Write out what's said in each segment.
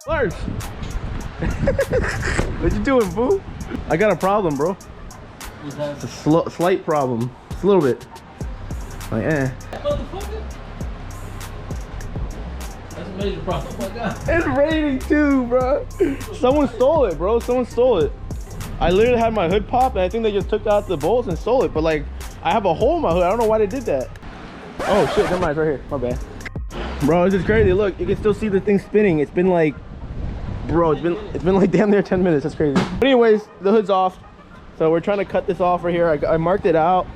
Lars! What you doing, boo? I got a problem, bro. It's a slight problem. It's a little bit. Like, Motherfucker. That's a major problem. Oh my god. It's raining too, bro. Someone stole it, bro. Someone stole it. I literally had my hood pop, and I think they just took out the bolts and stole it. But like, I have a hole in my hood. I don't know why they did that. Oh shit, never mind. It's right here. My bad. Bro, this is crazy. Look, you can still see the thing spinning. It's been like, bro, it's been like damn near 10 minutes. That's crazy. But anyways, the hood's off. So we're trying to cut this off right here. I marked it out.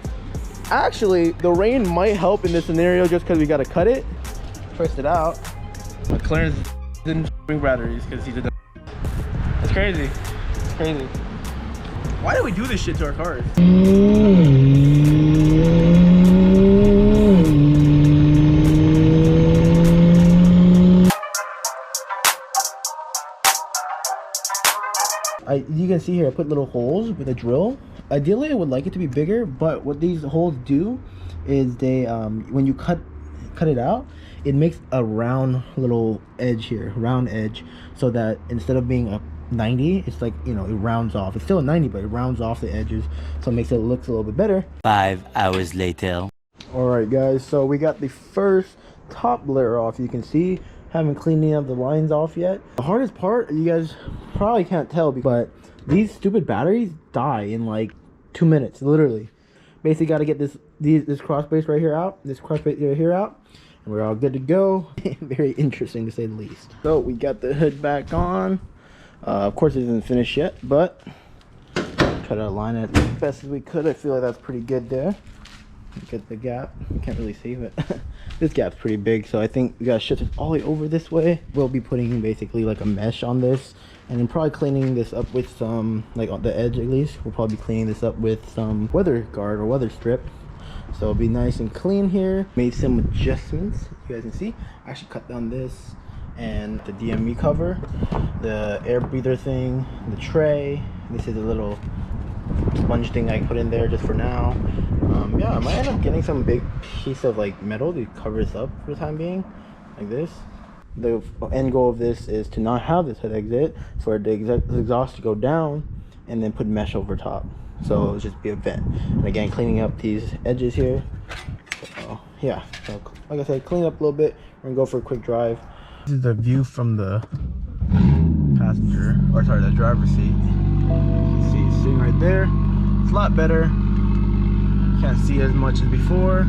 Actually, the rain might help in this scenario just because we got to cut it. Twist it out. But Clarence didn't bring batteries because he's a dumb. That's crazy. It's crazy. Why do we do this shit to our cars? You can see here I put little holes with a drill. Ideally I would like it to be bigger, but what these holes do is they when you cut it out, it makes a round little edge here, round edge, so that instead of being a 90, it's like, you know, it rounds off. It's still a 90, but it rounds off the edges, so it makes it look a little bit better. 5 hours later. All right guys, so we got the first top layer off. You can see haven't cleaned any of the lines off yet. The hardest part, you guys probably can't tell, but these stupid batteries die in like 2 minutes, literally. Basically got to get this cross brace right here out, this cross brace right here out, and we're all good to go. Very interesting to say the least. So we got the hood back on. Of course it isn't finished yet, but try to align it as best as we could. I feel like that's pretty good there. Get the gap. You can't really see it. This gap's pretty big, so I think we gotta shift it all the way over this way. We'll be putting basically like a mesh on this, and then probably cleaning this up with some, like on the edge at least, we'll probably be cleaning this up with some weather guard or weather strip, so it'll be nice and clean here. Made some adjustments, you guys can see. I actually cut down this and the DME cover, the air breather thing, the tray. This is a little sponge thing I put in there just for now. Yeah, I might end up getting some big piece of like metal to cover this up for the time being, like this. The end goal of this is to not have this head exit, for the exhaust to go down and then put mesh over top, so it'll just be a vent. And again, cleaning up these edges here. So yeah, so like I said, clean up a little bit. We're gonna go for a quick drive. This is the view from the passenger, or sorry, the driver's seat. You can see it's sitting right there. It's a lot better. Can't see as much as before.